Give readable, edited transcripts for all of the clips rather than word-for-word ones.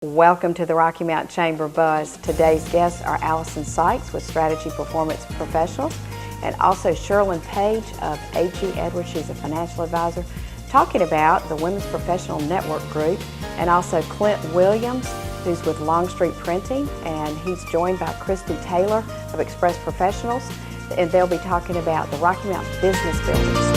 Welcome to the Rocky Mountain Chamber Buzz. Today's guests are Allison Sykes with Strategy Performance Professionals and also Sherlyn Page of A.G. Edwards. She's a financial advisor, talking about the Women's Professional Network Group, and also Clint Williams, who's with Longstreet Printing, and he's joined by Christy Taylor of Express Professionals, and they'll be talking about the Rocky Mountain Business Buildings.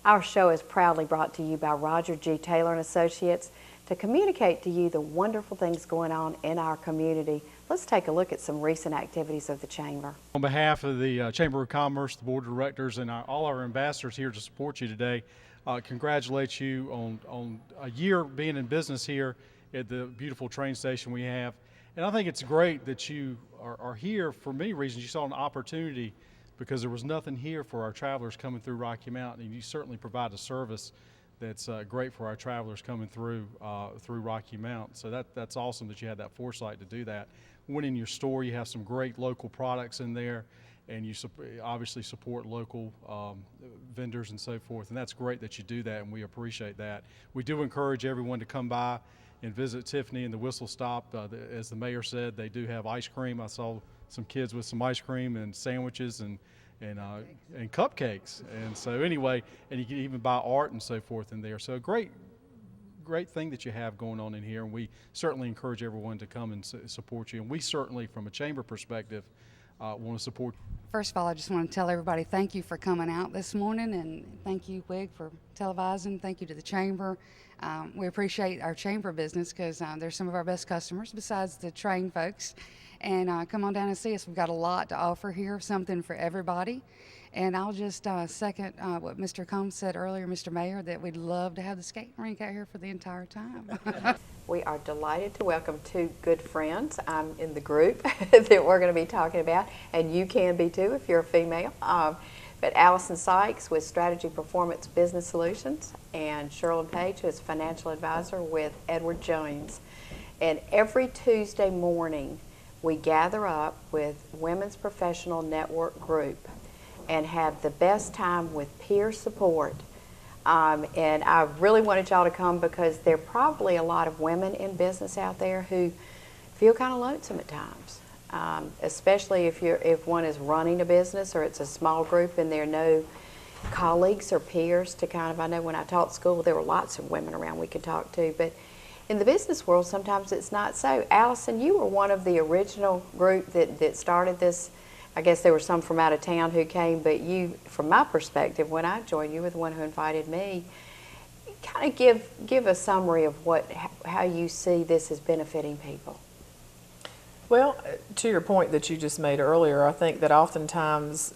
Our show is proudly brought to you by Roger G. Taylor and Associates to communicate to you the wonderful things going on in our community. Let's take a look at some recent activities of the Chamber. On behalf of the Chamber of Commerce, the Board of Directors, and all our ambassadors here to support you today, congratulate you on a year being in business here at the beautiful train station we have. And I think it's great that you are here for many reasons. You saw an opportunity because there was nothing here for our travelers coming through Rocky Mountain, and you certainly provide a service that's great for our travelers coming through Rocky Mountain. So that's awesome that you had that foresight to do that. When in your store, you have some great local products in there, and you obviously support local vendors and so forth, and that's great that you do that, and we appreciate that. We do encourage everyone to come by and visit Tiffany and the Whistle Stop. As the mayor said, they do have ice cream. I saw some kids with some ice cream and sandwiches and cupcakes. And so anyway, and you can even buy art and so forth in there. So a great thing that you have going on in here, and we certainly encourage everyone to come and support you. And we certainly, from a chamber perspective, want to support. First of all, I just want to tell everybody thank you for coming out this morning, and thank you, WIG, for televising. Thank you to the Chamber. We appreciate our Chamber business because they're some of our best customers besides the train folks. And come on down and see us. We've got a lot to offer here, something for everybody. And I'll just second what Mr. Combs said earlier, Mr. Mayor, that we'd love to have the skating rink out here for the entire time. We are delighted to welcome two good friends in the group that we're going to be talking about, and you can be too if you're a female. But Allison Sykes with Strategy Performance Business Solutions, and Sherlyn Page, who is a financial advisor with Edward Jones. And every Tuesday morning, we gather up with Women's Professional Network Group and have the best time with peer support. And I really wanted y'all to come because there are probably a lot of women in business out there who feel kind of lonesome at times, especially if one is running a business or it's a small group and there are no colleagues or peers to kind of, I know when I taught school there were lots of women around we could talk to, but in the business world, sometimes it's not so. Allison, you were one of the original group that started this. I guess there were some from out of town who came, but you, from my perspective, when I joined, you were the one who invited me. Kind of give a summary of how you see this as benefiting people. Well, to your point that you just made earlier, I think that oftentimes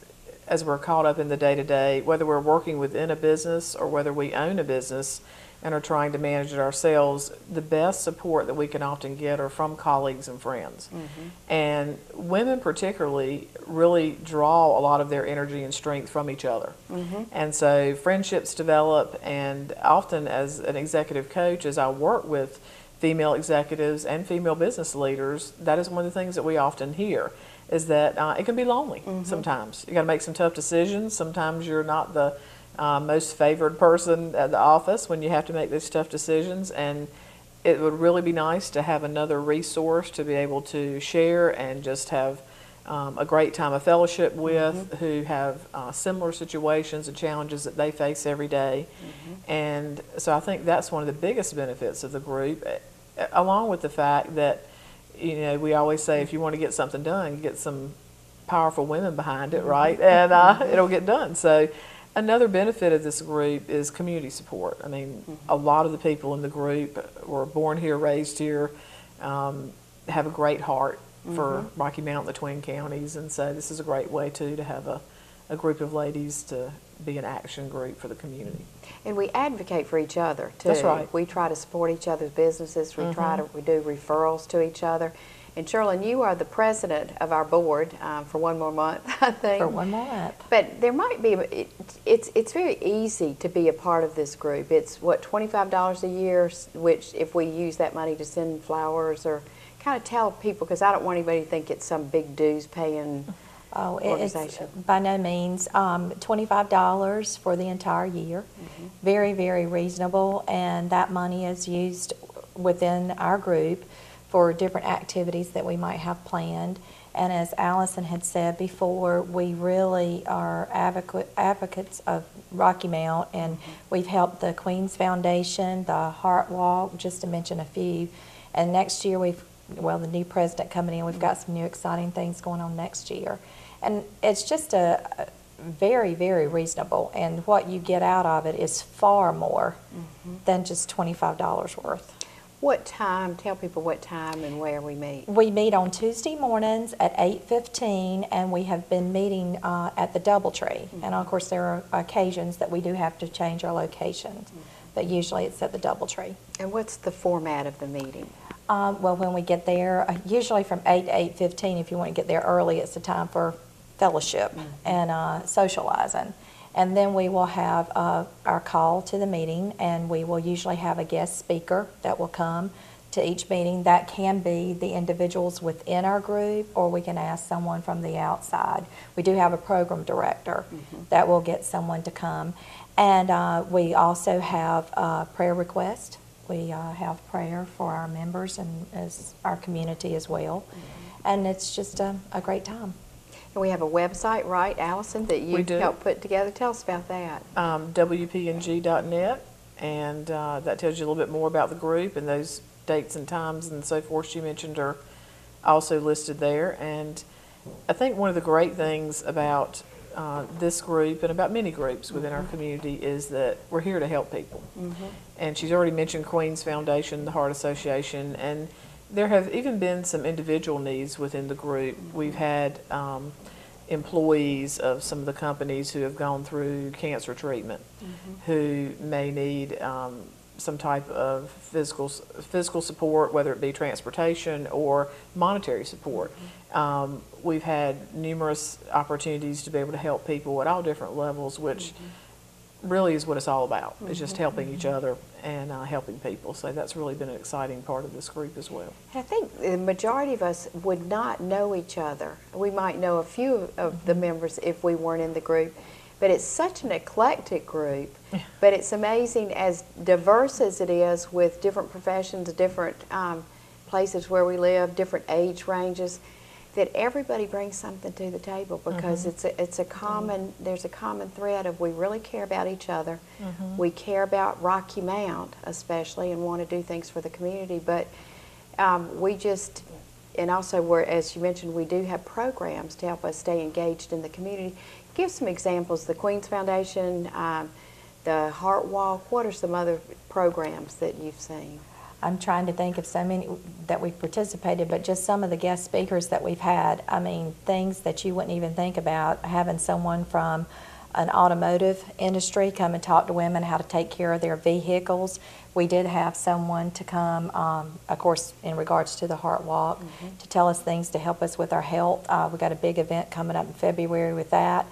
as we're caught up in the day-to-day, whether we're working within a business or whether we own a business and are trying to manage it ourselves, the best support that we can often get are from colleagues and friends. Mm-hmm. And women particularly really draw a lot of their energy and strength from each other. Mm-hmm. And so friendships develop, and often as an executive coach, as I work with female executives and female business leaders, that is one of the things that we often hear, is that it can be lonely. Mm-hmm. Sometimes. You got to make some tough decisions. Sometimes you're not the most favored person at the office when you have to make these tough decisions, and it would really be nice to have another resource to be able to share and just have a great time of fellowship with, mm-hmm. who have similar situations and challenges that they face every day. Mm-hmm. And so I think that's one of the biggest benefits of the group, along with the fact that, you know, we always say if you want to get something done, get some powerful women behind it, right? And it'll get done. So another benefit of this group is community support. I mean, mm-hmm. a lot of the people in the group were born here, raised here, have a great heart for mm-hmm. Rocky Mountain, the Twin Counties, and so this is a great way to have a group of ladies to be an action group for the community. And we advocate for each other too. That's right. We try to support each other's businesses. We we do referrals to each other. And Sherlyn, you are the president of our board for one more month, I think. For one more month. But there might be, it's very easy to be a part of this group. It's what, $25 a year, which if we use that money to send flowers, or kind of tell people, because I don't want anybody to think it's some big dues paying organization. It's by no means. $25 for the entire year. Very, very reasonable, and that money is used within our group for different activities that we might have planned. And as Allison had said before, we really are advocates of Rocky Mount, and we've helped the Queens Foundation, the Heart Walk, just to mention a few. And next year the new president coming in, we've got some new exciting things going on next year. And it's just a very, very reasonable, and what you get out of it is far more than just $25 worth. What time, tell people what time and where we meet. We meet on Tuesday mornings at 8:15, and we have been meeting at the Doubletree. And of course there are occasions that we do have to change our locations, but usually it's at the Doubletree. And what's the format of the meeting? Well, when we get there, usually from 8 to 8:15, if you want to get there early, it's the time for fellowship and socializing. And then we will have our call to the meeting, and we will usually have a guest speaker that will come to each meeting. That can be the individuals within our group, or we can ask someone from the outside. We do have a program director that will get someone to come. And we also have prayer requests. We have prayer for our members and as our community as well. And it's just a great time. And we have a website, right, Allison, that you We do. helped put together. Tell us about that. WPNG.net, and that tells you a little bit more about the group, and those dates and times and so forth you mentioned are also listed there. And I think one of the great things about this group and about many groups within our community is that we're here to help people. And she's already mentioned Queens Foundation, the Heart Association, and there have even been some individual needs within the group. We've had employees of some of the companies who have gone through cancer treatment, who may need some type of physical support, whether it be transportation or monetary support. We've had numerous opportunities to be able to help people at all different levels, which really is what it's all about. It's just helping each other and helping people. So that's really been an exciting part of this group as well. I think the majority of us would not know each other. We might know a few of the members if we weren't in the group, but it's such an eclectic group. But it's amazing, as diverse as it is, with different professions, different places where we live, different age ranges, that everybody brings something to the table, because it's a common, there's a common thread of we really care about each other. We care about Rocky Mount especially, and want to do things for the community, but we just, and also as you mentioned, we do have programs to help us stay engaged in the community. Give some examples. The Queens Foundation, the Heart Walk. What are some other programs that you've seen? I'm trying to think of so many that we've participated, but just some of the guest speakers that we've had. I mean, things that you wouldn't even think about, having someone from an automotive industry come and talk to women how to take care of their vehicles. We did have someone to come, of course, in regards to the Heart Walk, to tell us things to help us with our health. We've got a big event coming up in February with that.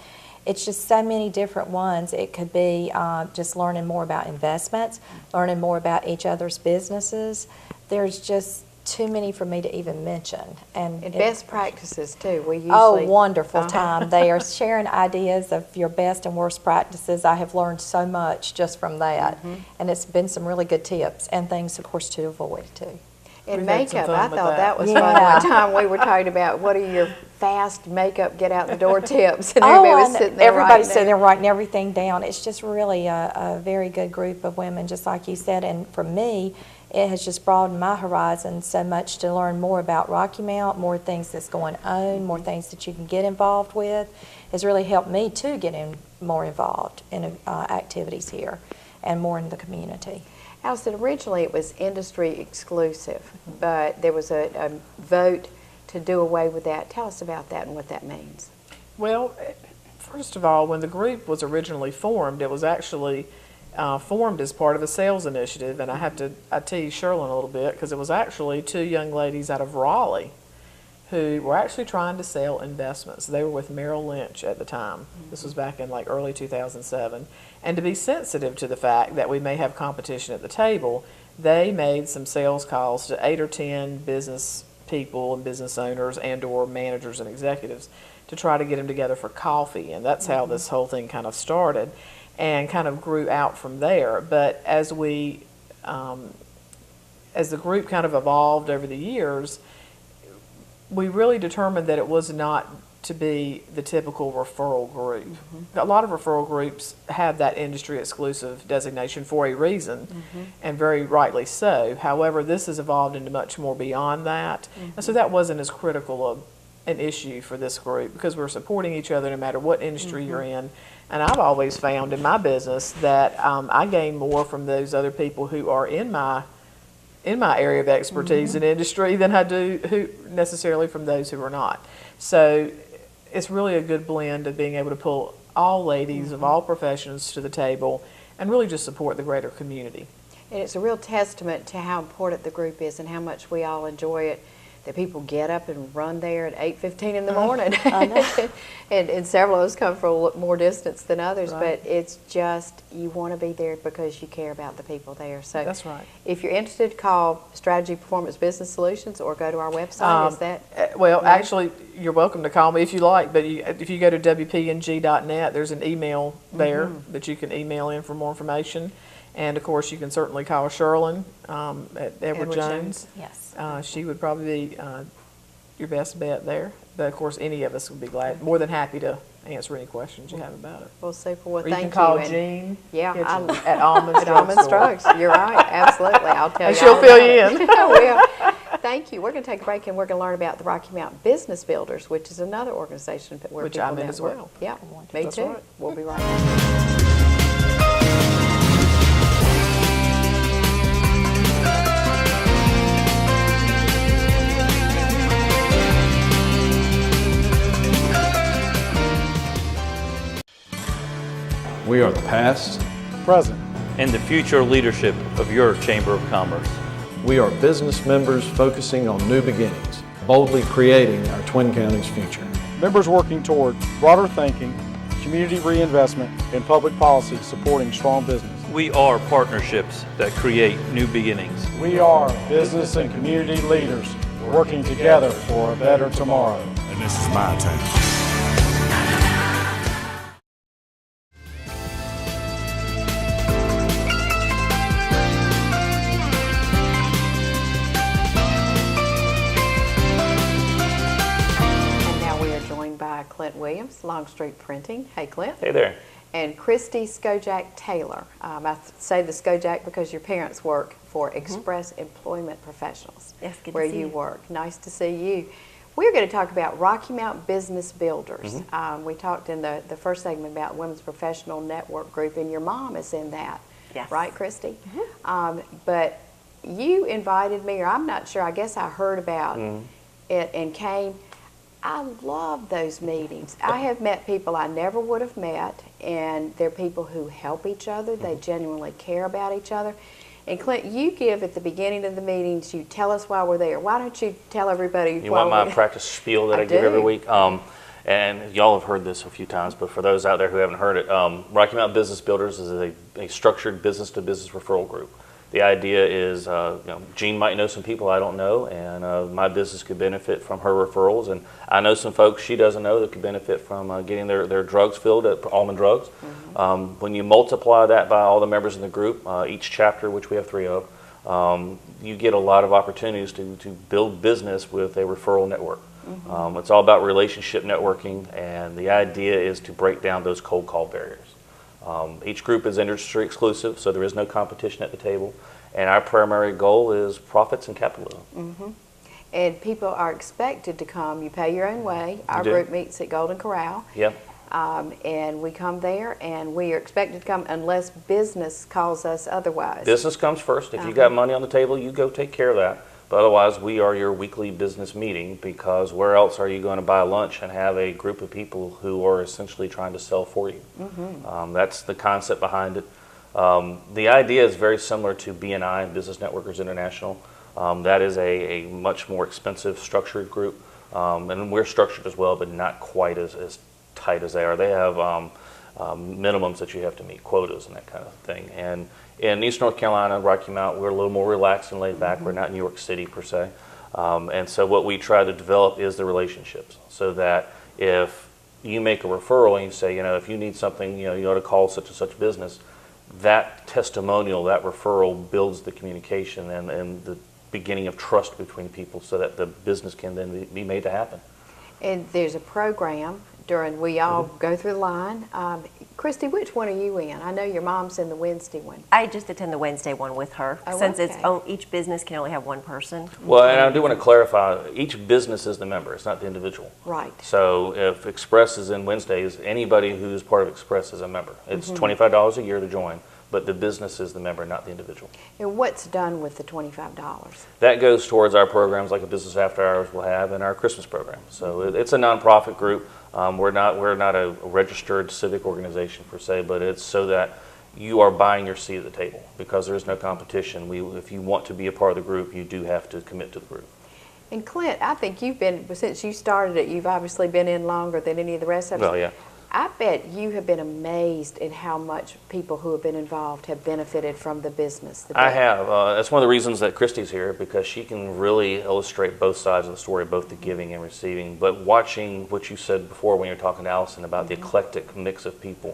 It's just so many different ones. It could be just learning more about investments, learning more about each other's businesses. There's just too many for me to even mention. And best practices too. We usually wonderful time. They are sharing ideas of your best and worst practices. I have learned so much just from that, and it's been some really good tips and things, of course, to avoid too. And We've had some makeup, fun I with thought that. that was fun. One time we were talking about what are your fast makeup get out the door tips, and everybody was sitting there everybody's writing sitting there down. writing everything down. It's just really a very good group of women, just like you said. And for me, it has just broadened my horizon so much to learn more about Rocky Mount, more things that's going on, more things that you can get involved with. Has really helped me to get more involved in activities here and more in the community. Allison, originally it was industry exclusive, but there was a vote to do away with that. Tell us about that and what that means. Well, first of all, when the group was originally formed, it was actually formed as part of a sales initiative, and I tease Sherlin a little bit because it was actually 2 young ladies out of Raleigh who were actually trying to sell investments. They were with Merrill Lynch at the time. This was back in like early 2007. And to be sensitive to the fact that we may have competition at the table, they made some sales calls to 8 or 10 business people and business owners and or managers and executives to try to get them together for coffee. And that's how this whole thing kind of started and kind of grew out from there. But as we, as the group kind of evolved over the years, we really determined that it was not to be the typical referral group. A lot of referral groups have that industry exclusive designation for a reason, and very rightly so. However, this has evolved into much more beyond that. And so that wasn't as critical of an issue for this group because we're supporting each other no matter what industry you're in. And I've always found in my business that I gain more from those other people who are in my area of expertise and industry than I do who necessarily from those who are not. So it's really a good blend of being able to pull all ladies of all professions to the table and really just support the greater community. And it's a real testament to how important the group is and how much we all enjoy it, that people get up and run there at 8:15 in the morning. and several of us come from more distance than others, but it's just, you want to be there because you care about the people there. So that's right. If you're interested, call Strategy Performance Business Solutions or go to our website. Is that? Well, actually, you're welcome to call me if you like, but if you go to wpng.net, there's an email there that you can email in for more information. And of course, you can certainly call Sherlin at Edward Jones. Yes. She would probably be your best bet there. But of course, any of us would be more than happy to answer any questions you have about it. Well, super. Well, or thank you can call you. Jean at Almond Strokes. You're right. Absolutely. I'll tell you. And she'll fill you in. Well, thank you. We're going to take a break and we're going to learn about the Rocky Mountain Business Builders, which is another organization where which people I'm in as well. Yeah, me That's too. Right. We'll be right back. We are the past, Present. and the future leadership of your Chamber of Commerce. we are business members focusing on new beginnings, boldly creating our Twin Counties future. Members working toward broader thinking, community reinvestment, and public policy supporting strong business. We are partnerships that create new beginnings. We are business and community leaders working together for a better tomorrow. And this is my town. Clint Williams, Longstreet Printing. Hey, Clint. Hey there. And Christy Skojak Taylor. I say the Skojak because your parents work for Express Employment Professionals. Yes, good to where see you you. work. Nice to see you. We're going to talk about Rocky Mountain Business Builders. We talked in the first segment about Women's Professional Network Group, and your mom is in that. Yes. Right, Christy? But you invited me, or I'm not sure, I guess I heard about it and came. I love those meetings. I have met people I never would have met, and they're people who help each other. They genuinely care about each other. And Clint, you give at the beginning of the meetings, you tell us why we're there. Why don't you tell everybody You want my practice spiel that I give every do. week? And y'all have heard this a few times, but for those out there who haven't heard it, Rocky Mountain Business Builders is a structured business-to-business referral group. The idea is, Jean might know some people I don't know, and my business could benefit from her referrals. And I know some folks she doesn't know that could benefit from getting their drugs filled at Almond Drugs. When you multiply that by all the members in the group, each chapter, which we have 3 of, you get a lot of opportunities to build business with a referral network. It's all about relationship networking, and the idea is to break down those cold call barriers. Each group is industry exclusive, so there is no competition at the table. And our primary goal is profits and capitalism. And people are expected to come. You pay your own way. Our do. group meets at Golden Corral. Yep. And we come there, and we are expected to come unless business calls us otherwise. Business comes first. If you got money on the table, you go take care of that. Otherwise, we are your weekly business meeting, because where else are you going to buy lunch and have a group of people who are essentially trying to sell for you? That's the concept behind it. The idea is very similar to BNI, Business Networkers International. That is a much more expensive structured group. And we're structured as well, but not quite as tight as they are. They have minimums that you have to meet, quotas and that kind of thing. And in East North Carolina, Rocky Mount, we're a little more relaxed and laid back. We're not New York City per se. And so what we try to develop is the relationships, so that if you make a referral and you say, if you need something, you ought to call such and such business, that testimonial, that referral builds the communication and the beginning of trust between people, so that the business can then be made to happen. And there's a program we all go through the line. Christy, which one are you in? I know your mom's in the Wednesday one. I just attend the Wednesday one with her, since okay. Each business can only have one person. Well, and I do want to clarify, each business is the member, it's not the individual. Right. So if Express is in Wednesdays, anybody who's part of Express is a member. It's $25 a year to join, but the business is the member, not the individual. And what's done with the $25? That goes towards our programs like a Business After Hours will have, and our Christmas program. So it's a nonprofit group. We're not a registered civic organization per se, but it's so that you are buying your seat at the table, because there is no competition. If you want to be a part of the group, you do have to commit to the group. And Clint, I think since you started it, you've obviously been in longer than any of the rest of us. Well, yeah. I bet you have been amazed at how much people who have been involved have benefited from the business. I have. That's one of the reasons that Christy's here, because she can really illustrate both sides of the story, both the giving and receiving. But watching what you said before when you were talking to Allison about the eclectic mix of people,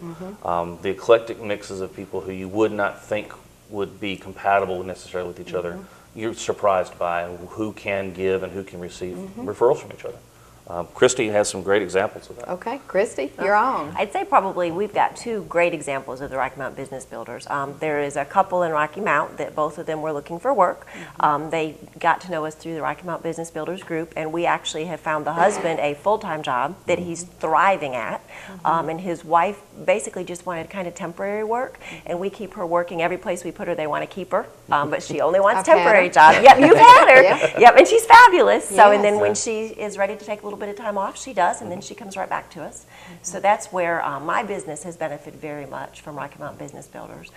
the eclectic mixes of people who you would not think would be compatible necessarily with each other, you're surprised by who can give and who can receive referrals from each other. Christy has some great examples of that. Okay, Christy, you're on. I'd say probably we've got two great examples of the Rocky Mount Business Builders. There is a couple in Rocky Mount that both of them were looking for work. They got to know us through the Rocky Mount Business Builders group, and we actually have found the husband a full-time job that he's thriving at, and his wife basically just wanted kind of temporary work, and we keep her working. Every place we put her, they want to keep her, but she only wants temporary jobs. Yep, you've had her. Yep, and she's fabulous. So, and then when she is ready to take a little bit of time off, she does, and then she comes right back to us. So that's where my business has benefited very much from Rocky Mount Business Builders.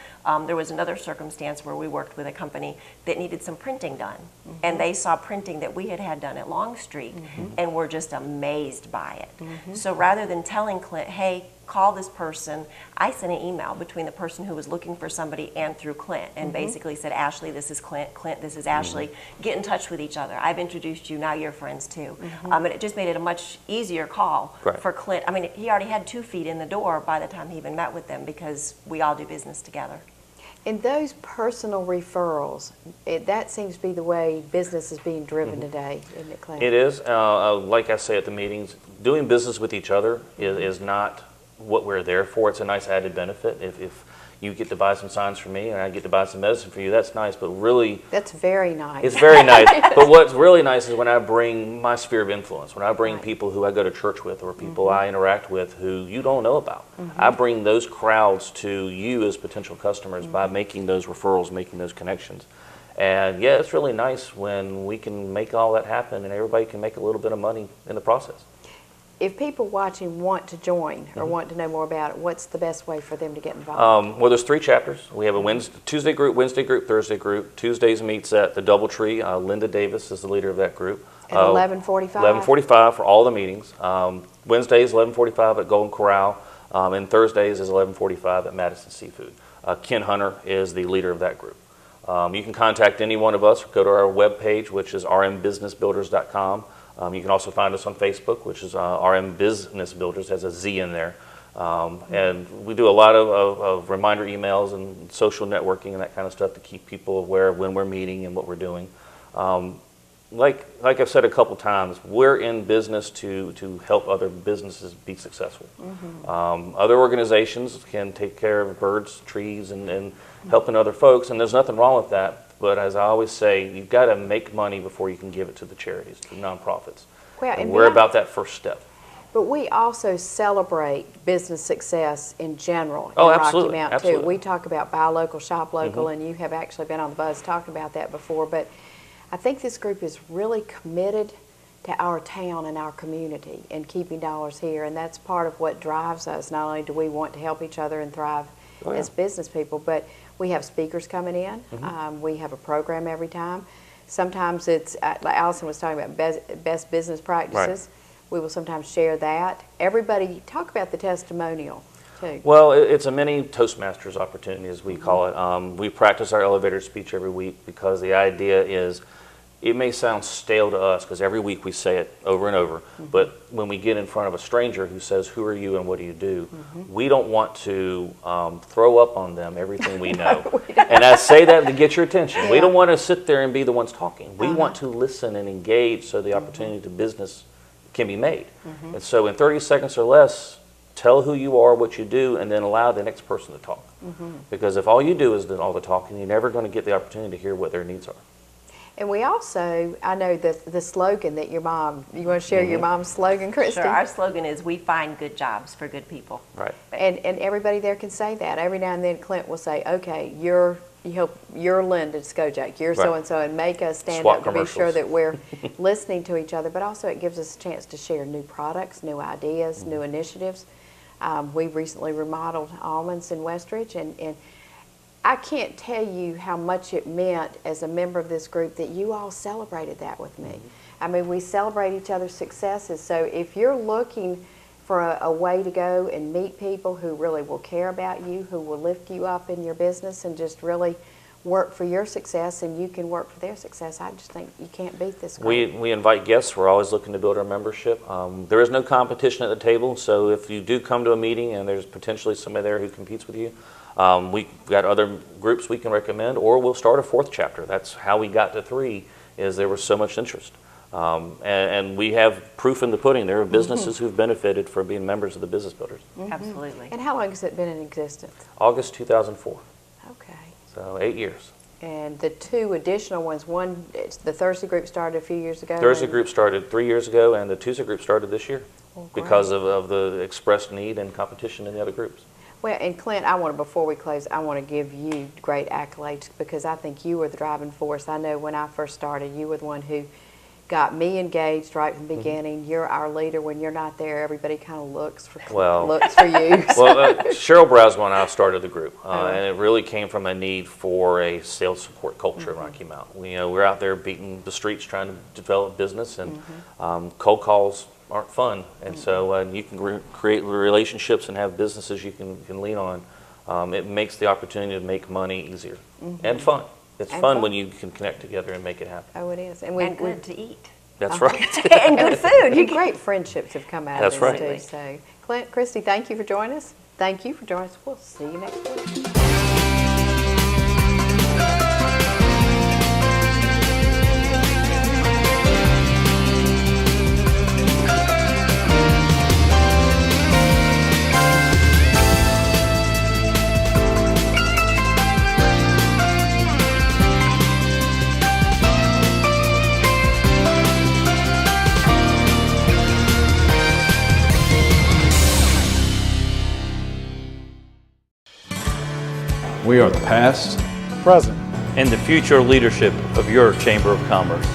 There was another circumstance where we worked with a company that needed some printing done, and they saw printing that we had done at Longstreet, and were just amazed by it. So rather than telling Clint, hey, call this person, I sent an email between the person who was looking for somebody and through Clint, and basically said, Ashley, this is Clint, Clint, this is Ashley, get in touch with each other. I've introduced you, now you're friends too. And it just made it a much easier call for Clint. I mean, he already had 2 feet in the door by the time he even met with them, because we all do business together. And those personal referrals, that seems to be the way business is being driven today, isn't it, Clint? It is. Like I say at the meetings, doing business with each other is not what we're there for. It's a nice added benefit. If you get to buy some signs from me and I get to buy some medicine for you, that's nice, but really... That's very nice. It's very nice. But what's really nice is when I bring my sphere of influence, when I bring people who I go to church with or people I interact with who you don't know about. I bring those crowds to you as potential customers by making those referrals, making those connections. And yeah, it's really nice when we can make all that happen and everybody can make a little bit of money in the process. If people watching want to join or want to know more about it, what's the best way for them to get involved? Well, there's 3 chapters. We have a Tuesday group, Wednesday group, Thursday group. Tuesdays meets at the DoubleTree. Linda Davis is the leader of that group. At 11:45? 11:45 for all the meetings. Wednesdays, 11:45 at Golden Corral. And Thursdays is 11:45 at Madison Seafood. Ken Hunter is the leader of that group. You can contact any one of us. Go to our webpage, which is rmbusinessbuilders.com. You can also find us on Facebook, which is RM Business Builders, has a Z in there. And we do a lot of reminder emails and social networking and that kind of stuff to keep people aware of when we're meeting and what we're doing. Like I've said a couple times, we're in business to help other businesses be successful. Other organizations can take care of birds, trees, and helping other folks, and there's nothing wrong with that. But as I always say, you've got to make money before you can give it to the charities, to nonprofits. Well, and we're about that first step. But we also celebrate business success in general in absolutely, Rocky Mount absolutely. too. We talk about buy local, shop local, and you have actually been on the buzz talking about that before. But I think this group is really committed to our town and our community and keeping dollars here, and that's part of what drives us. Not only do we want to help each other and thrive as business people, but we have speakers coming in. We have a program every time. Sometimes it's, like Allison was talking about, best business practices. We will sometimes share that. Everybody, talk about the testimonial too. Well, it's a mini Toastmasters opportunity, as we call it. We practice our elevator speech every week because the idea is, it may sound stale to us because every week we say it over and over, but when we get in front of a stranger who says, who are you and what do you do, we don't want to throw up on them everything we know. And I say that to get your attention. We don't want to sit there and be the ones talking. We want to listen and engage so the opportunity to business can be made. And so in 30 seconds or less, tell who you are, what you do, and then allow the next person to talk. Because if all you do is all the talking, you're never going to get the opportunity to hear what their needs are. And we also, I know the slogan that your mom, you want to share your mom's slogan, Christy? Sure, our slogan is, we find good jobs for good people. Right. And everybody there can say that. Every now and then Clint will say, okay, you're Linda Skojak, you're so-and-so, and make us stand Swap up to be commercials. sure that we're listening to each other. But also it gives us a chance to share new products, new ideas, new initiatives. We recently remodeled Almonds in Westridge, and I can't tell you how much it meant as a member of this group that you all celebrated that with me. I mean, we celebrate each other's successes. So if you're looking for a way to go and meet people who really will care about you, who will lift you up in your business and just really work for your success and you can work for their success, I just think you can't beat this group. We invite guests. We're always looking to build our membership. There is no competition at the table, so if you do come to a meeting and there's potentially somebody there who competes with you, we've got other groups we can recommend, or we'll start a fourth chapter. That's how we got to 3, is there was so much interest. And we have proof in the pudding. There are businesses who've benefited from being members of the Business Builders. Absolutely. And how long has it been in existence? August 2004. Okay. So 8 years. And the 2 additional ones, one, the Thursday group started a few years ago. Thursday group started 3 years ago, and the Tuesday group started this year because of the expressed need and competition in the other groups. Well, and Clint, before we close, I want to give you great accolades because I think you were the driving force. I know when I first started, you were the one who got me engaged right from the beginning. You're our leader. When you're not there, everybody kind of looks for you. Well, Cheryl Braswell and I started the group, and it really came from a need for a sales support culture in Rocky Mount. We're out there beating the streets trying to develop business, and cold calls aren't fun, and so you can create relationships and have businesses you can lean on. It makes the opportunity to make money easier and fun. It's fun when you can connect together and make it happen. Oh, it is. And good to eat. That's right. And good food. And great friendships have come out That's of right. this too. So, Clint, Christy, thank you for joining us. Thank you for joining us. We'll see you next week. We are the past. Present. and the future leadership of your Chamber of Commerce.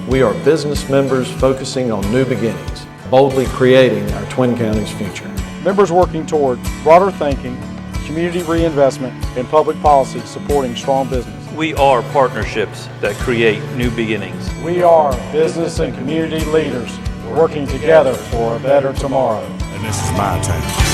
We are business members focusing on new beginnings, boldly creating our Twin Counties future. Members working toward broader thinking, community reinvestment, and public policy supporting strong business. We are partnerships that create new beginnings. We are business and community leaders working together for a better tomorrow. And this is my time.